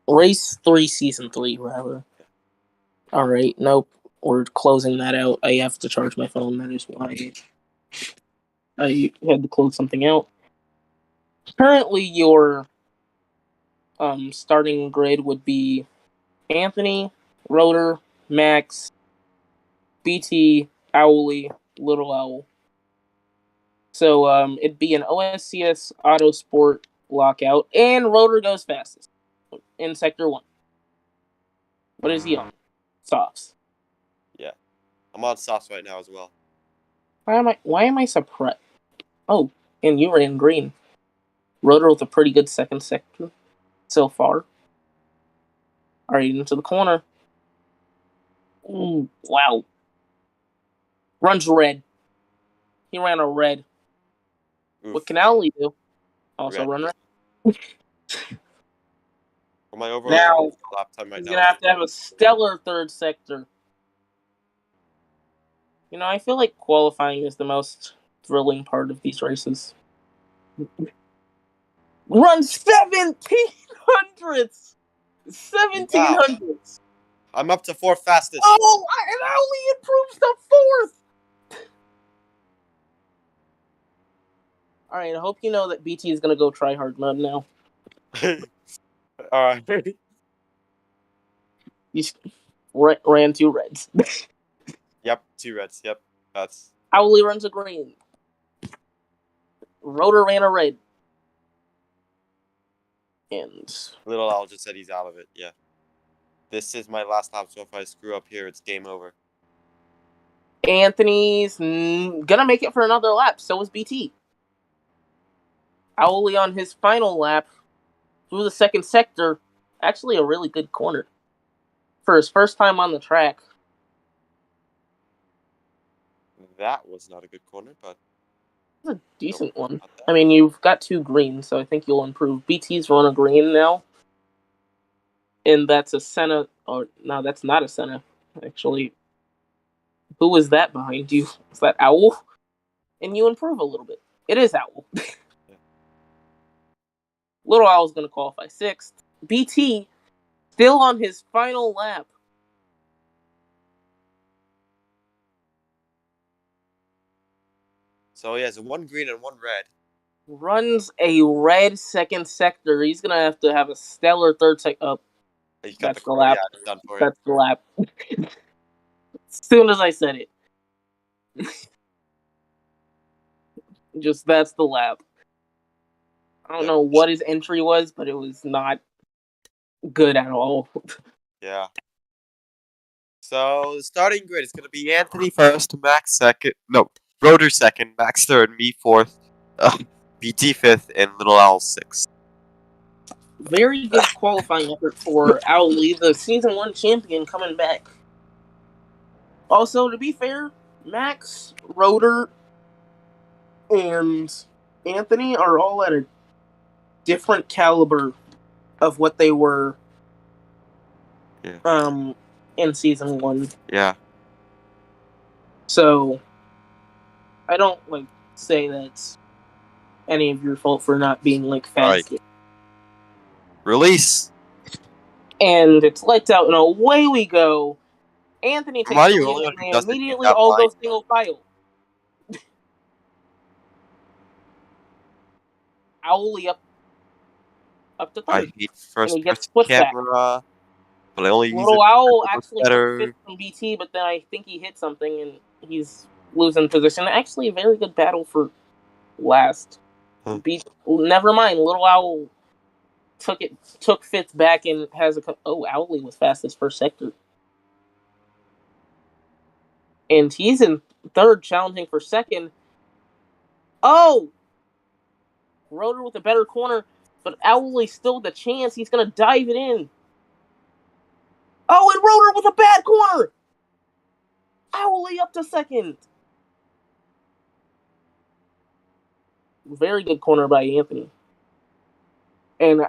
Race 3, Season 3, rather. Alright, nope. We're closing that out. I have to charge my phone. That is why I had to close something out. Currently, your starting grid would be Anthony, Rotor, Max, BT, Owly, Little Owl. So it'd be an OSCS Auto Sport lockout, and Rotor goes fastest in Sector 1. What is he on? Softs. Yeah. I'm on softs right now as well. Why am I suppressed? Oh, and you ran green. Rotor with a pretty good second sector so far. Alright, into the corner. Ooh, wow. Runs red. He ran a red. Oof. What can Owly do? Also Red. run red. For my overall Now, lap time right he's now. going to have a stellar third sector. You know, I feel like qualifying is the most thrilling part of these races. Run 1700s! 1700s! Wow. I'm up to fourth fastest. Oh, and Owly improves to fourth! Alright, I hope you know that BT is going to go try hard mode now. Alright. You ran 2 reds. Yep, 2 reds. Yep, that's... Owly runs a green. Rotor ran a red. And... Little Owl just said he's out of it, yeah. This is my last lap, so if I screw up here, it's game over. Anthony's gonna make it for another lap, so is BT. Owly on his final lap through the second sector. Actually a really good corner. For his first time on the track. That was not a good corner, but... It's a decent one. I mean, you've got 2 greens, so I think you'll improve. BT's run a green now. And that's a Senna. Or, no, that's not a Senna, actually. Who was that behind you? Is that Owl? And you improve a little bit. It is Owl. Yeah. Little Owl's going to qualify 6th. BT, still on his final lap. So he has 1 green and 1 red. Runs a red second sector. He's going to have a stellar third sector. Oh, that's the lap. Yeah, that's the lap. As soon as I said it. Just that's the lap. I don't know what his entry was, but it was not good at all. Yeah. So the starting grid is going to be Anthony first, Max second. No, Rotor second, Max third, me fourth, BT fifth, and Little Owl sixth. Very good qualifying effort for Owly, the Season 1 champion, coming back. Also, to be fair, Max, Rotor, and Anthony are all at a different caliber of what they were in Season 1. Yeah. So, I don't, say that's any of your fault for not being, fast. Right. Release! And it's lights out, and away we go. Anthony takes the lead, and they immediately all go single file. Owly up to third. I hate first and he gets person camera, but I only use Little it Owl actually took fifth from BT, but then I think he hit something, and he's losing position. Actually, a very good battle for last. Never mind, Little Owl took fifth back and has Owly was fastest first sector. And he's in third, challenging for second. Oh! Rotor with a better corner, but Owly still with a chance. He's going to dive it in. Oh, and Rotor with a bad corner! Owly up to second. Very good corner by Anthony. And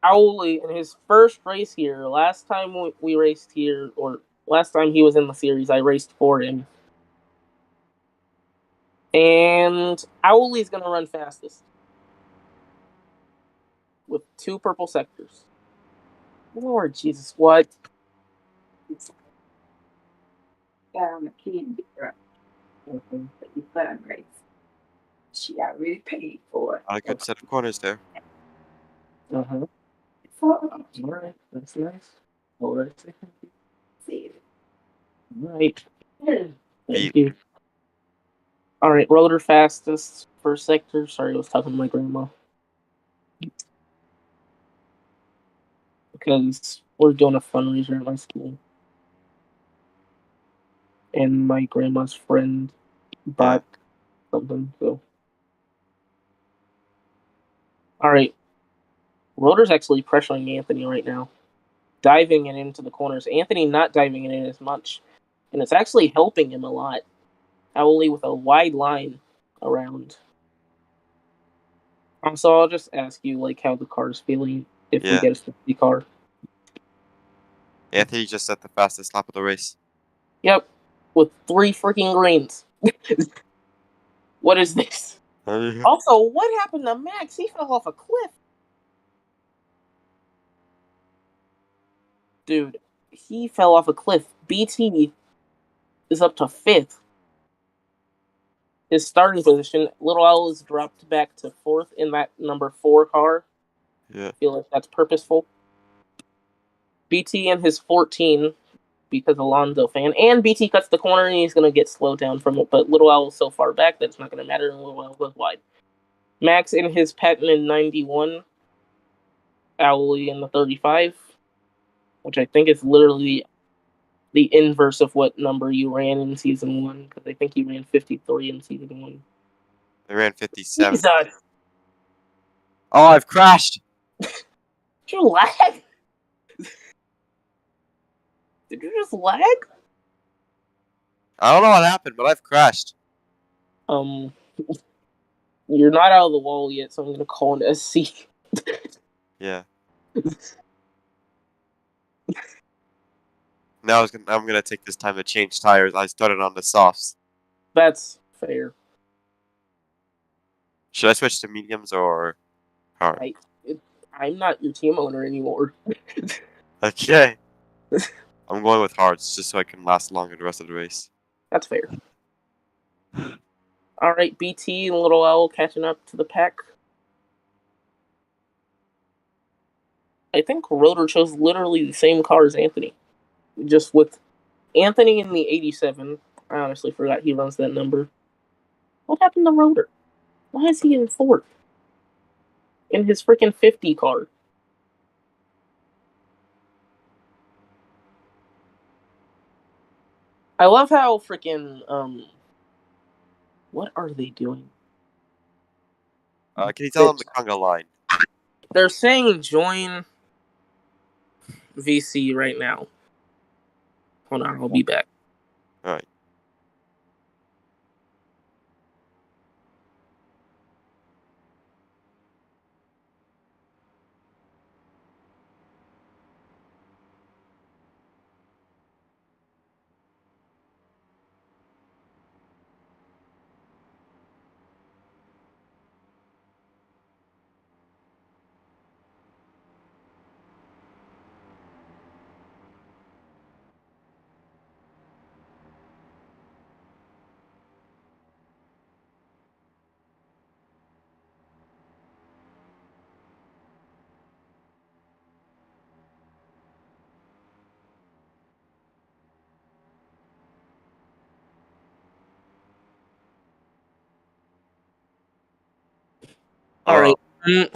Owly, in his first race here, last time we raced here, or last time he was in the series, I raced for him. And Owlie's gonna run fastest with 2 purple sectors. Lord Jesus, what? Got a kid girl. Mm-hmm. But you fundraise. She got really paid for it. A good set of corners there. Uh-huh. So, Alright, that's nice. All right. see Alright. it. Thank you. Alright, rotor fastest first sector. Sorry, I was talking to my grandma. Because we're doing a fundraiser at my school. And my grandma's friend bought something, so. Alright. Rotor's actually pressuring Anthony right now. Diving it into the corners. Anthony not diving it in as much. And it's actually helping him a lot. Owlie with a wide line around. So I'll just ask you like how the car's feeling if we Yeah. get a safety car. Anthony just set the fastest lap of the race. Yep. With 3 freaking greens. What is this? Also, what happened to Max? He fell off a cliff. Dude, he fell off a cliff. BT is up to 5th. His starting position, Little L is dropped back to 4th in that number 4 car. Yeah. I feel like that's purposeful. BT in his 14 because Alonso fan. And BT cuts the corner and he's going to get slowed down from it. But Little L is so far back that it's not going to matter and Little L goes wide. Max in his patent in 91. Owlie in the 35. Which I think is literally the inverse of what number you ran in season 1. Because I think you ran 53 in season 1. They ran 57. Jesus! Oh, I've crashed! Did you lag? Did you just lag? I don't know what happened, but I've crashed. You're not out of the wall yet, so I'm gonna call an SC. Yeah. Now I'm gonna take this time to change tires. I started on the softs. That's fair. Should I switch to mediums or hard? I'm not your team owner anymore. Okay. I'm going with hards just so I can last longer the rest of the race. That's fair. Alright, BT and Little L catching up to the pack. I think Rotor chose literally the same car as Anthony. Just with Anthony in the 87. I honestly forgot he runs that number. What happened to Rotor? Why is he in 4th? In his freaking 50 car. I love how freaking what are they doing? Can you tell them the conga line? They're saying join VC right now. Hold on, I'll be back. Alright. All right.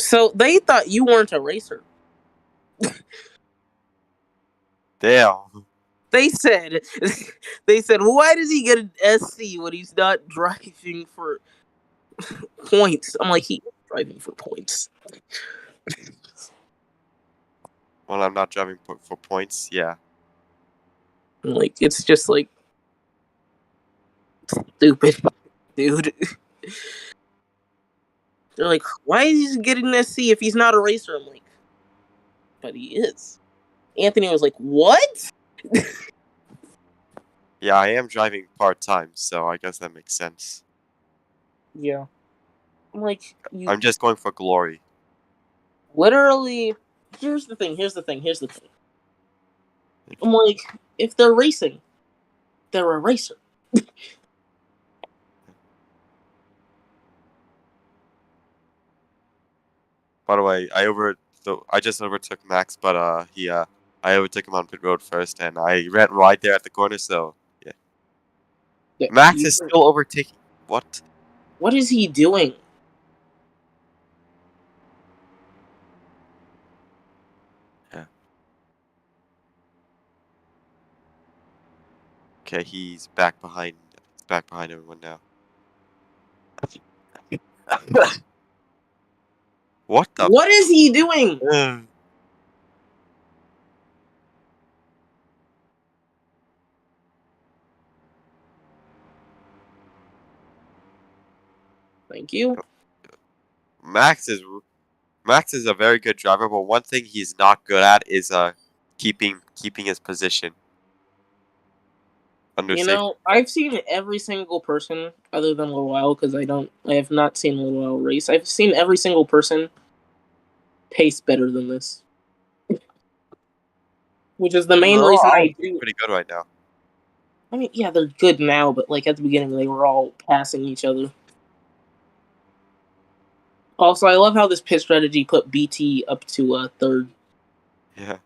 So they thought you weren't a racer. Damn. They said, why does he get an SC when he's not driving for points? I'm like, he's driving for points. Well, I'm not driving for points. Yeah. Like, it's just like stupid, dude. They're like, why is he getting an SC if he's not a racer? I'm like, but he is. Anthony was like, what? Yeah, I am driving part-time, so I guess that makes sense. Yeah. Like, you I'm just going for glory. literally. Here's the thing. I'm like, if they're racing, they're a racer. By the way, I just overtook Max, but I overtook him on pit road first, and I ran right there at the corner. So yeah, Yeah, Max is still overtaking. What? What is he doing? Yeah. Okay, he's back behind. He's back behind everyone now. What the? What is he doing? Thank you. Max is a very good driver, but one thing he's not good at is keeping his position under You safety. know, I've seen every single person, other than Little Owl, because I have not seen Little Owl race. I've seen every single person pace better than this, which is the main They're reason all I do. pretty good right now. I mean, yeah, they're good now, but like at the beginning, they were all passing each other. Also, I love how this pit strategy put BT up to third. Yeah.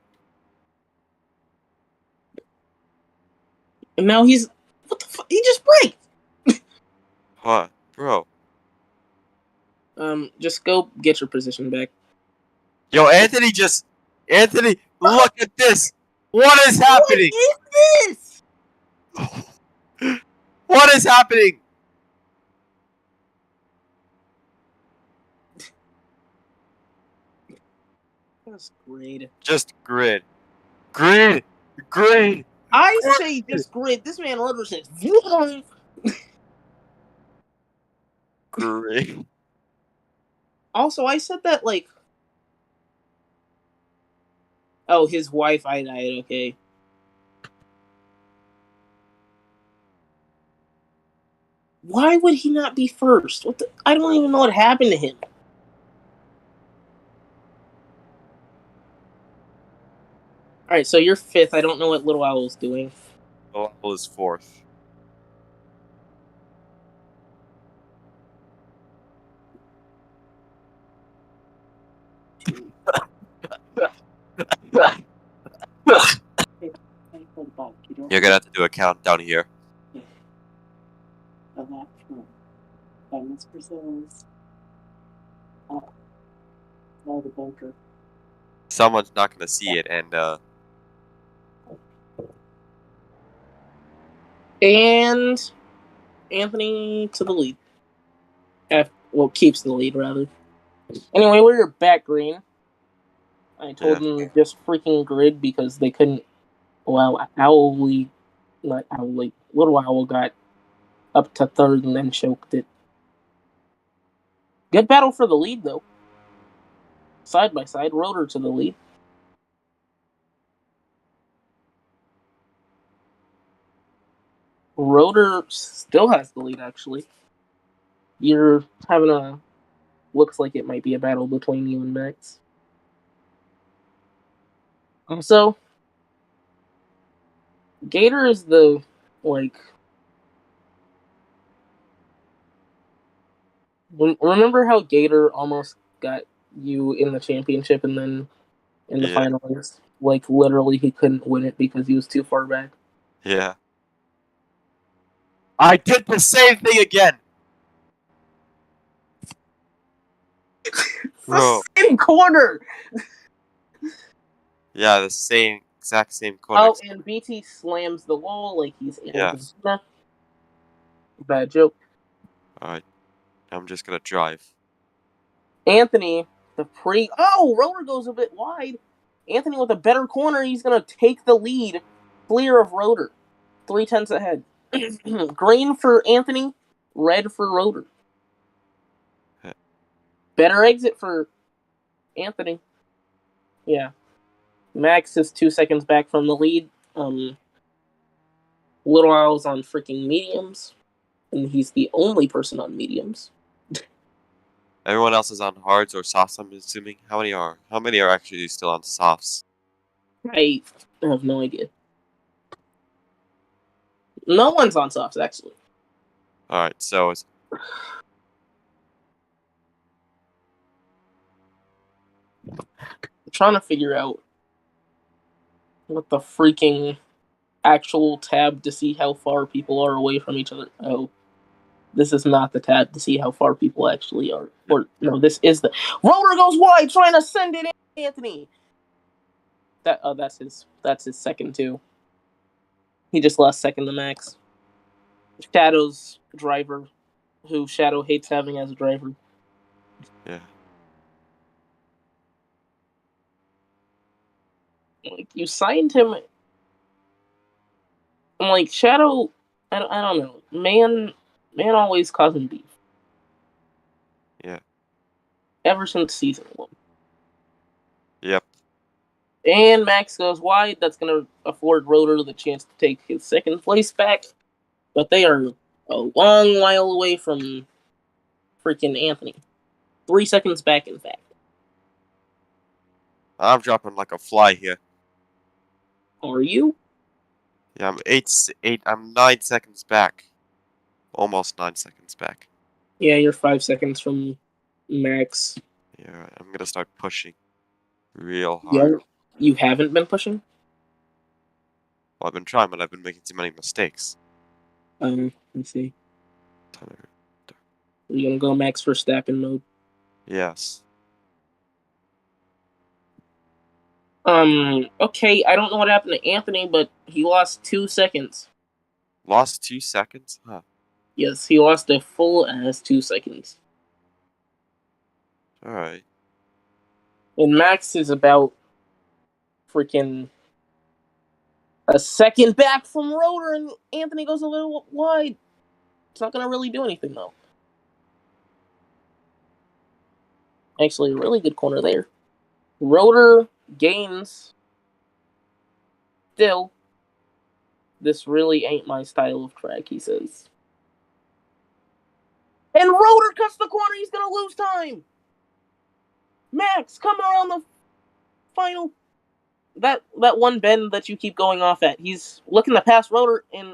And now he's what the fuck? He just braked. What, bro? Just go get your position back. Yo, Anthony, look at this. What is happening? What is this? What is happening? That's great. Just grid. I say just grid. This man rubber says Grid. Also, I said that like, oh, his Wi-Fi died. Okay. Why would he not be first? What the? I don't even know what happened to him. All right, so you're fifth. I don't know what Little Owl is doing. Oh, is fourth. You're gonna have to do a countdown here. Someone's not gonna see it, and And Anthony to the lead. Well, keeps the lead rather. Anyway, we're back green. I told them just freaking grid because they couldn't. Well, not Owly. Little Owl got up to third and then choked it. Good battle for the lead though. Side by side, Rotor to the lead. Rotor still has the lead actually. You're having a looks like it might be a battle between you and Max. Also, Gator is the like. Remember how Gator almost got you in the championship and then in the finals? Like literally, he couldn't win it because he was too far back. Yeah. I did the same thing again. Bro. The same corner. Yeah, the exact same corner. Oh, and BT slams the wall like he's Yes. Bad joke. Alright. I'm just gonna drive. Anthony, Roller goes a bit wide. Anthony with a better corner, he's gonna take the lead, clear of Rotor. 3/10 ahead. Green for Anthony, red for Rotor. Better exit for Anthony. Yeah. Max is 2 seconds back from the lead. Little Owl's on freaking mediums. And he's the only person on mediums. Everyone else is on hards or softs, I'm assuming. How many are actually still on softs? I have no idea. No one's on softs, actually. Alright, so it's I'm trying to figure out what the freaking actual tab to see how far people are away from each other. Oh, this is not the tab to see how far people actually are. Or no, this is the roller goes wide, trying to send it in, Anthony. That's his second too. He just lost second to Max. Shadow's driver, who Shadow hates having as a driver. yeah. Like, you signed him. I'm like, Shadow, I don't know. Man always causing beef. Yeah. Ever since season 1. Yep. And Max goes wide. That's going to afford Rotor the chance to take his second place back. But they are a long while away from freaking Anthony. 3 seconds back, in fact. I'm dropping like a fly here. Are you? Yeah, I'm 9 seconds back. Almost 9 seconds back. Yeah, you're 5 seconds from Max. Yeah, I'm gonna start pushing real hard. Yeah, you haven't been pushing? Well, I've been trying, but I've been making too many mistakes. I see. You're gonna go Max Verstappen mode. Yes. Okay, I don't know what happened to Anthony, but he lost 2 seconds. Lost 2 seconds? Huh. Yes, he lost a full ass 2 seconds. Alright. And Max is about freaking a second back from Rotor, and Anthony goes a little wide. It's not gonna really do anything, though. Actually, a really good corner there. Rotor gains. Still, this really ain't my style of track, he says. And Rotor cuts the corner, he's gonna lose time! Max, come around the final. That one bend that you keep going off at, he's looking to pass Rotor, and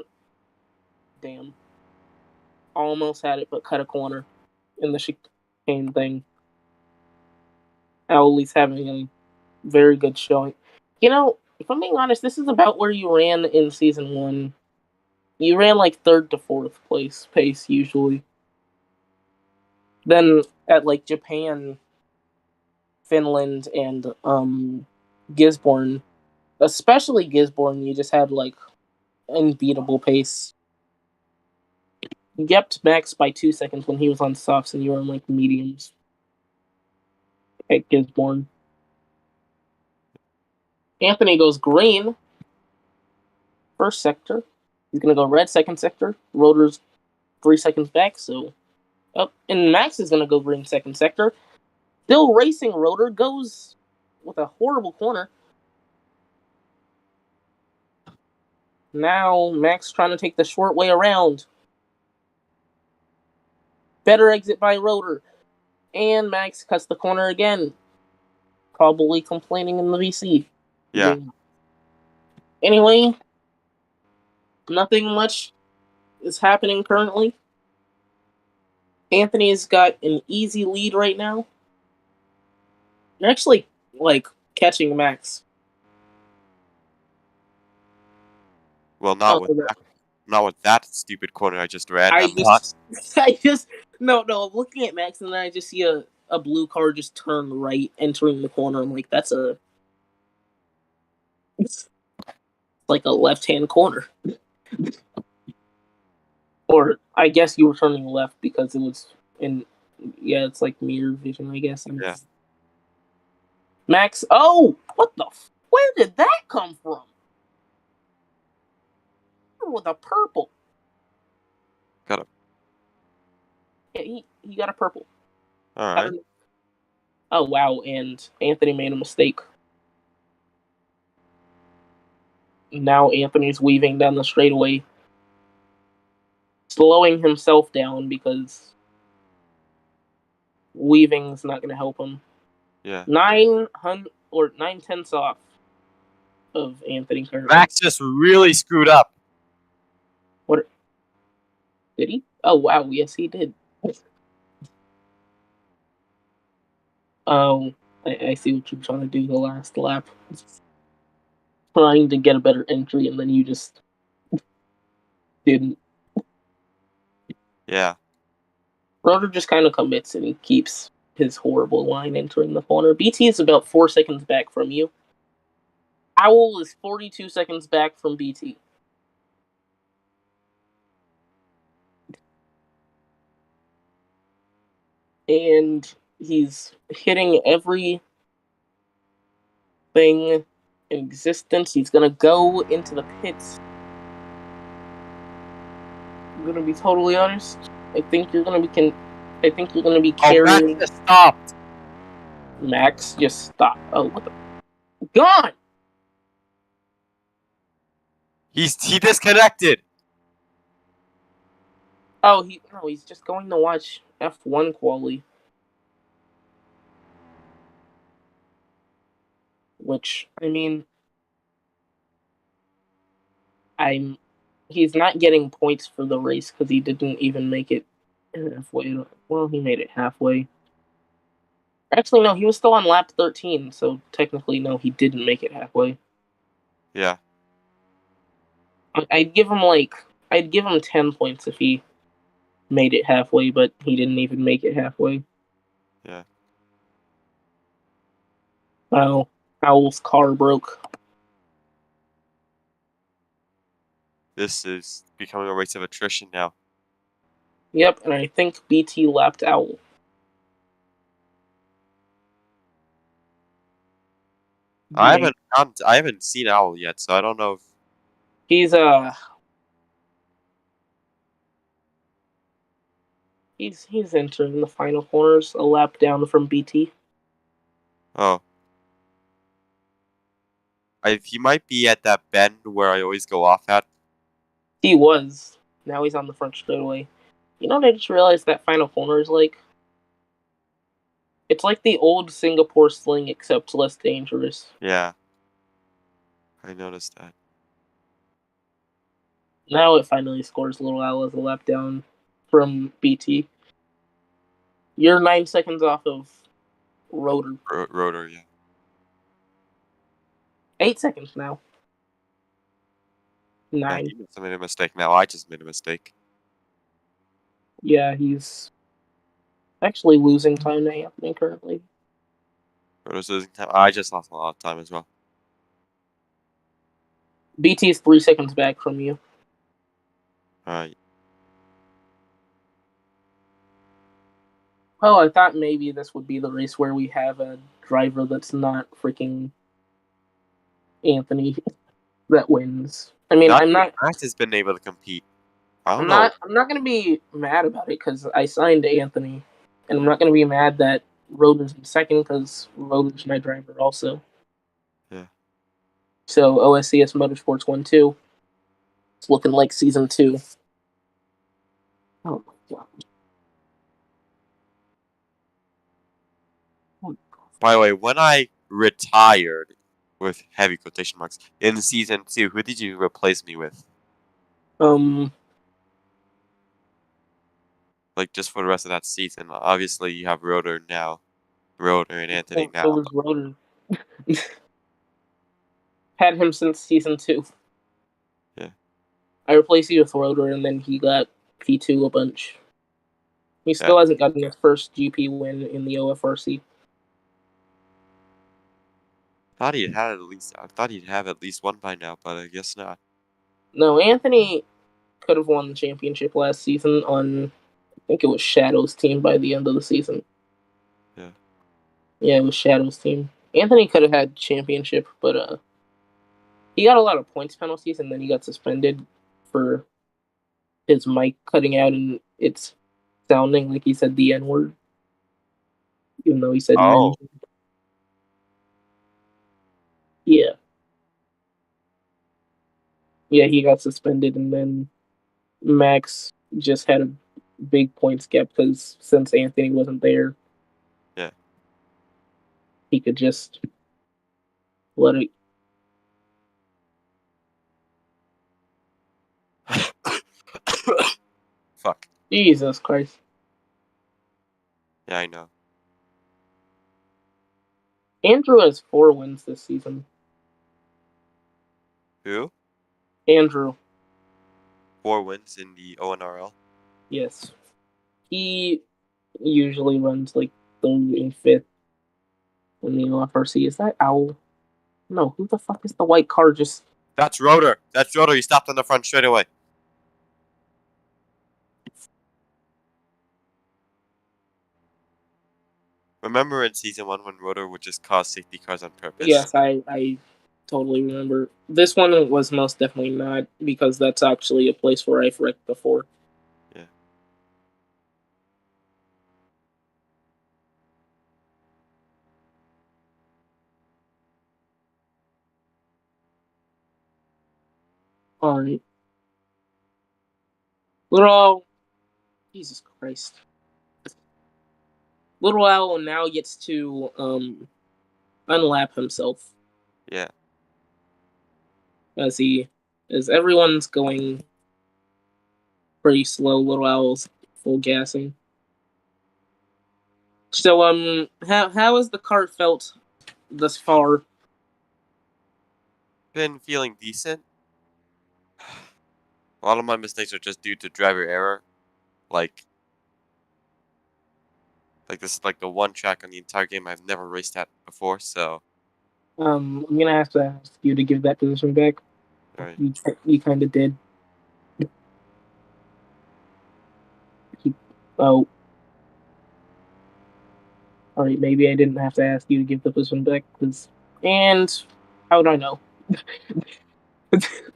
damn. Almost had it, but cut a corner in the chicane thing. Owlie's having a very good showing. You know, if I'm being honest, this is about where you ran in season 1. You ran like 3rd to 4th place pace usually. Then at like Japan, Finland, and Gisborne, especially Gisborne, you just had like unbeatable pace. You kept Max by 2 seconds when he was on softs and you were on like mediums at Gisborne. Anthony goes green. First sector. He's gonna go red second sector. Rotor's 3 seconds back, so up. And Max is gonna go green second sector. Still racing. Rotor goes with a horrible corner. Now Max trying to take the short way around. Better exit by Rotor. And Max cuts the corner again. Probably complaining in the VC. Yeah. Anyway, nothing much is happening currently. Anthony's got an easy lead right now. You're actually, like, catching Max. Well, not with that stupid corner I just ran. I'm looking at Max and then I just see a blue car just turn right, entering the corner. I'm like, it's like a left-hand corner. Or I guess you were turning left because it was in, yeah, it's like mirror vision, I guess. Yeah. Max, oh, what the, where did that come from? With a purple. Got it. Yeah, he got a purple. Alright. Oh, wow, and Anthony made a mistake. Now Anthony's weaving down the straightaway, slowing himself down because weaving's not going to help him. Yeah. 900 or 9/10 off of Anthony currently. Max just really screwed up. What did he? Oh wow, yes he did. Oh, I see what you're trying to do the last lap. Trying to get a better entry, and then you just didn't. Yeah. Rotor just kind of commits, and he keeps his horrible line entering the corner. BT is about 4 seconds back from you. Owl is 42 seconds back from BT. And he's hitting every thing in existence. He's gonna go into the pits. I'm gonna be totally honest. I think you're gonna be carrying. Max just stopped. Max, just stop. Oh, what the? Gone. He disconnected. Oh, he's just going to watch F1 quali. Which, I mean, he's not getting points for the race because he didn't even make it halfway. Well, he made it halfway. Actually, no, he was still on lap 13, so technically, no, he didn't make it halfway. Yeah. I'd give him 10 points if he made it halfway, but he didn't even make it halfway. Yeah. Wow, Owl's car broke. This is becoming a race of attrition now. Yep, and I think BT lapped Owl. I haven't seen Owl yet, so I don't know if he's entering the final corners, a lap down from BT. oh. He might be at that bend where I always go off at. He was. Now he's on the front straightaway. You know what I just realized that final corner is like? It's like the old Singapore sling, except less dangerous. Yeah. I noticed that. Now it finally scores Little Owl as a lap down from BT. You're 9 seconds off of Rotor. Rotor, yeah. 8 seconds now. 9. Yeah, he must have made a mistake now. I just made a mistake. Yeah, he's actually losing time to Anthony currently. Rotor's losing time. I just lost a lot of time as well. BT is 3 seconds back from you. Alright. Oh, I thought maybe this would be the race where we have a driver that's not freaking Anthony that wins. I mean, Max has been able to compete. I'm not gonna be mad about it because I signed Anthony, and I'm not gonna be mad that Rotor's in second because Rotor's my driver also. Yeah. So OSCS Motorsports 1-2. It's looking like season 2. Oh my god. By the way, when I retired, with heavy quotation marks, in season 2, who did you replace me with? Like, just for the rest of that season. Obviously, you have Rotor now. Rotor and Anthony now. So was Rotor. Had him since season 2. Yeah. I replaced you with Rotor, and then he got P2 a bunch. He still hasn't gotten his first GP win in the OFRC. I thought he'd have at least one by now, but I guess not. No, Anthony could have won the championship last season on, I think it was Shadow's team by the end of the season. Yeah. Yeah, it was Shadow's team. Anthony could have had championship, but he got a lot of points penalties, and then he got suspended for his mic cutting out, and it's sounding like he said the N-word, even though he said Oh. Yeah. Yeah, he got suspended, and then Max just had a big points gap because since Anthony wasn't there, he could just let it. Fuck. Jesus Christ. Yeah, I know. Andrew has 4 wins this season. Who? Andrew, 4 wins in the ONRL. yes. He usually runs like 3rd and 5th in the OFRC. Is that Owl? No, who the fuck is the white car just. That's Rotor. That's Rotor. He stopped on the front straight away. Remember in season 1 when Rotor would just cause safety cars on purpose? Yes, I totally remember. This one was most definitely not, because that's actually a place where I've wrecked before. Yeah. Alright. Little Owl. Jesus Christ. Little Owl now gets to unlap himself Yeah. as everyone's going pretty slow. Little Owl's full gassing. So how has the car felt thus far? Been feeling decent. A lot of my mistakes are just due to driver error. Like this is like the one track on the entire game I've never raced at before, so I'm gonna have to ask you to give that position back. alright. You kind of did. Oh. Alright, maybe I didn't have to ask you to give the position back, and how would I know?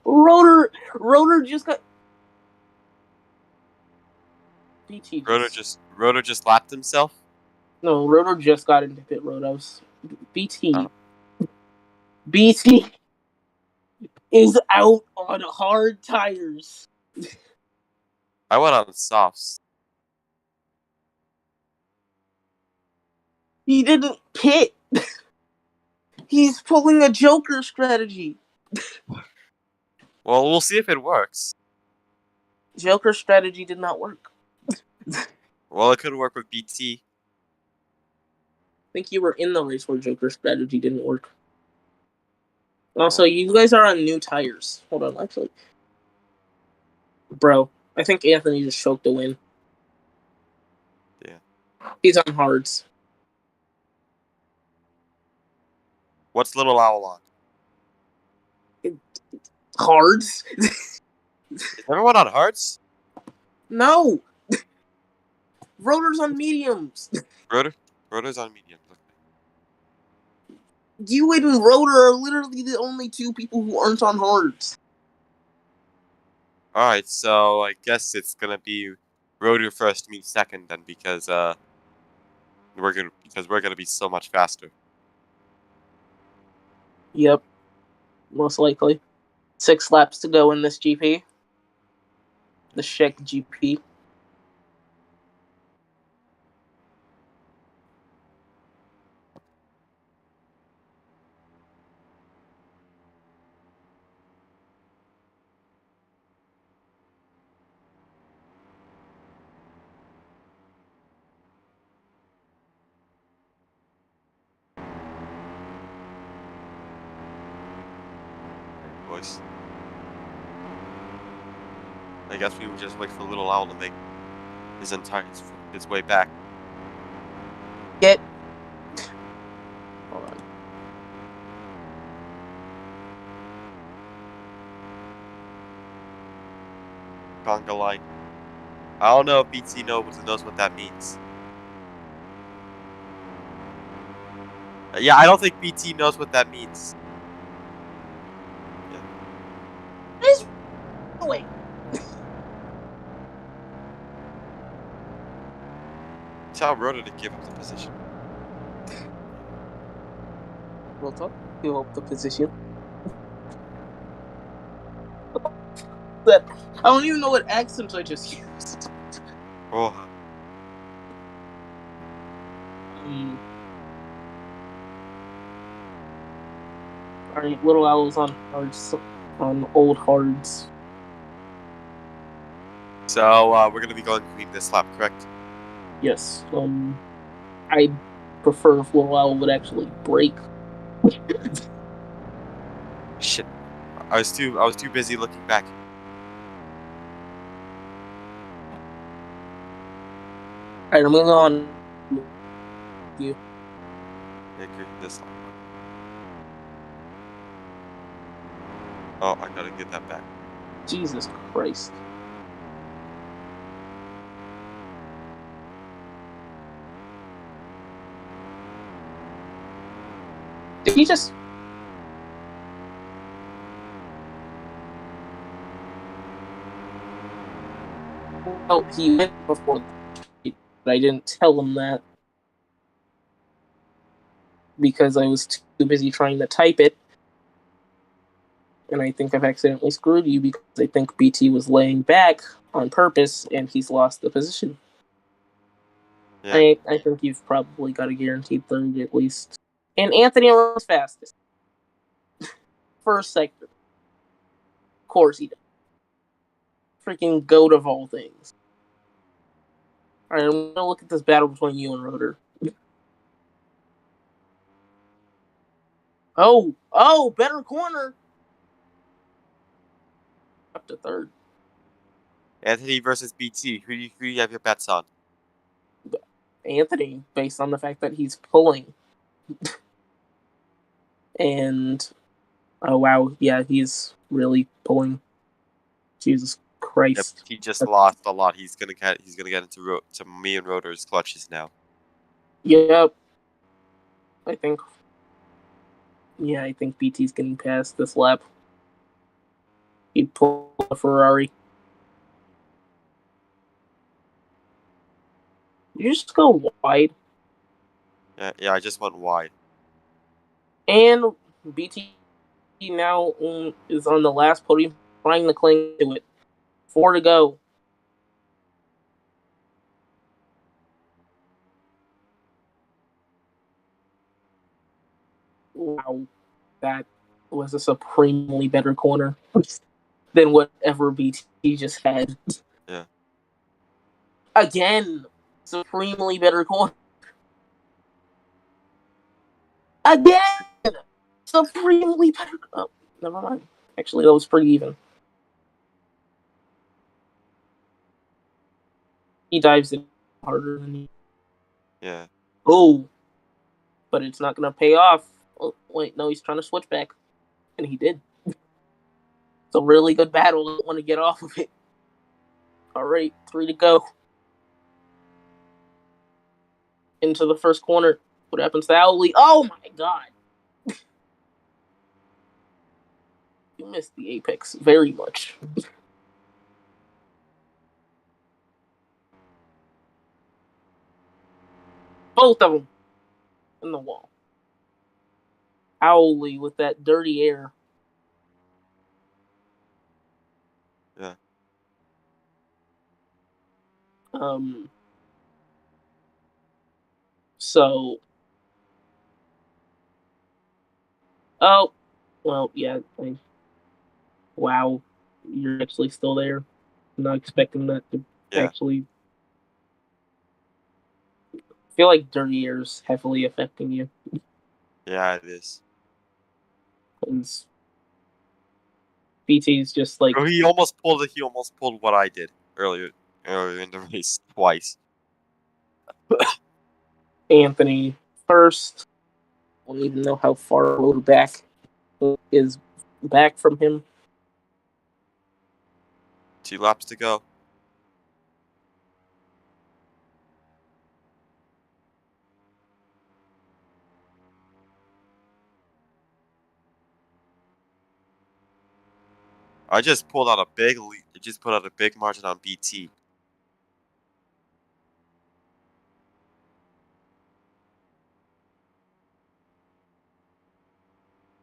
Rotor just got BT. Rotor just lapped himself. No, Rotor just got into pit roados. BT. Oh. BT is out on hard tires. I went on softs. He didn't pit. He's pulling a Joker strategy. Well, we'll see if it works. Joker strategy did not work. Well, it could work with BT. I think you were in the race where Joker strategy didn't work. Also, you guys are on new tires. Hold on, actually. Bro, I think Anthony just choked the win. Yeah. He's on hards. What's Little Owl on? Hards? Is everyone on hards? No! Rotor's on mediums. Rotor's on medium. You and Rotor are literally the only 2 people who aren't on hards. Alright, so I guess it's gonna be Rotor first, me second then, because we're gonna be so much faster. Yep. Most likely. 6 laps to go in this GP. The Sheck GP. Boys. I guess we would just wait for Little Owl to make his way back. Get. Hold on. Conga line. I don't know if BT knows what that means. Yeah, I don't think BT knows what that means. Wait. Tell Rotor to give up the position. We'll talk. Give up the position. That I don't even know what accents I just used. Oh. Alright, Little Owl's on hards, on old hards. So we're gonna be going green this lap, correct? Yes. I prefer if Little Owl would actually break. Shit. I was too busy looking back. Alright, I'm gonna go on you. Yeah, green this lap. Oh, I gotta get that back. Jesus Christ. Did he just... Well, he went before, but I didn't tell him that because I was too busy trying to type it. And I think I've accidentally screwed you because I think BT was laying back on purpose and he's lost the position. Yeah. I think you've probably got a guaranteed third at least. And Anthony runs fastest. First sector. Of course he does. Freaking goat of all things. Alright, I'm gonna look at this battle between you and Rotor. Oh, better corner. Up to third. Anthony versus BT. Who do you have your bets on? Anthony, based on the fact that he's pulling. And oh wow, yeah, he's really pulling. Jesus Yep, Christ. he just lost a lot. He's gonna get into to me and Rotor's clutches now. Yep. I think BT's getting past this lap. He'd pull a Ferrari. You just go wide. Yeah, I just went wide. And BT now is on the last podium, trying to cling to it. 4 to go. Wow. That was a supremely better corner than whatever BT just had. Yeah. Again, supremely better corner. Again, supremely better. Oh, never mind. Actually, that was pretty even. He dives in harder than you. Yeah. Oh, but it's not going to pay off. Oh, wait, no, he's trying to switch back. And he did. It's a really good battle. I don't want to get off of it. All right, 3 to go. Into the first corner. What happens to Owly? Oh my god. You missed the apex very much. Both of them in the wall. Owly with that dirty air. Yeah. So. Oh. Well, yeah. Wow. You're actually still there. I'm not expecting that to actually. I feel like dirty air is heavily affecting you. Yeah, it is. Because BT's just like. Bro, he almost pulled what I did earlier in the race twice. Anthony first. I don't even know how far Road back is back from him. 2 laps to go. I just pulled out a big lead. I just put out a big margin on BT.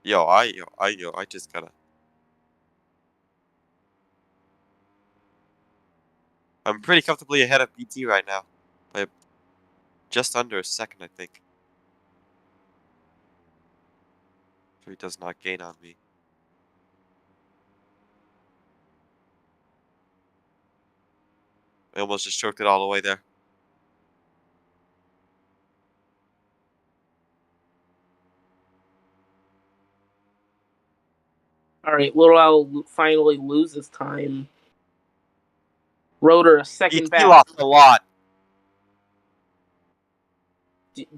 I just gotta. I'm pretty comfortably ahead of BT right now. By just under a second, I think. So he does not gain on me. I almost just choked it all the way there. All right, Little Owl finally loses time. Rotor a second He back. lost a lot.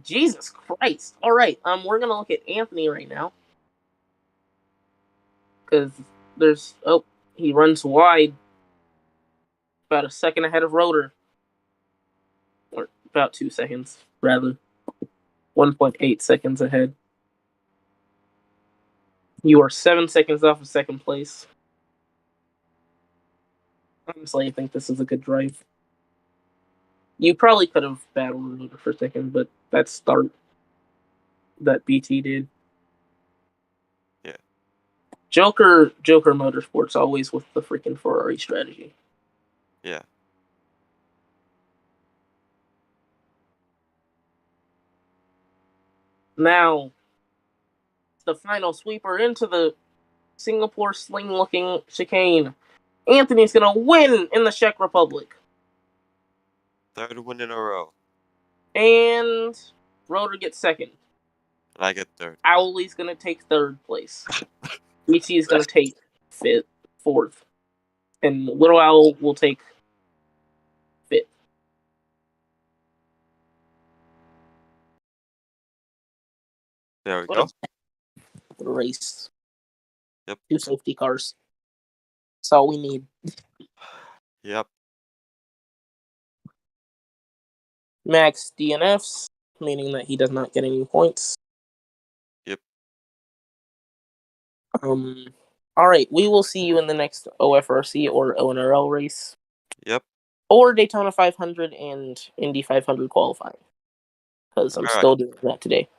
Jesus Christ! All right, we're gonna look at Anthony right now because there's he runs wide, about a second ahead of Rotor, or about 2 seconds rather, 1.8 seconds ahead. You are 7 seconds off of second place. Honestly, I think this is a good drive. You probably could have battled Rotor for second, but that start that BT did. Yeah. Joker Motorsports always with the freaking Ferrari strategy. Yeah. Now, the final sweeper into the Singapore sling-looking chicane. Anthony's gonna win in the Czech Republic. Third win in a row. And Rotor gets second. And I get third. Owley's gonna take third place. BT is gonna take fourth. And Little Owl will take fifth. There we go. Race. Yep. 2 safety cars. That's all we need. Yep. Max DNFs, meaning that he does not get any points. Yep. All right, we will see you in the next OFRC or ONRL race. Yep. Or Daytona 500 and Indy 500 qualifying. Because I'm still doing that today.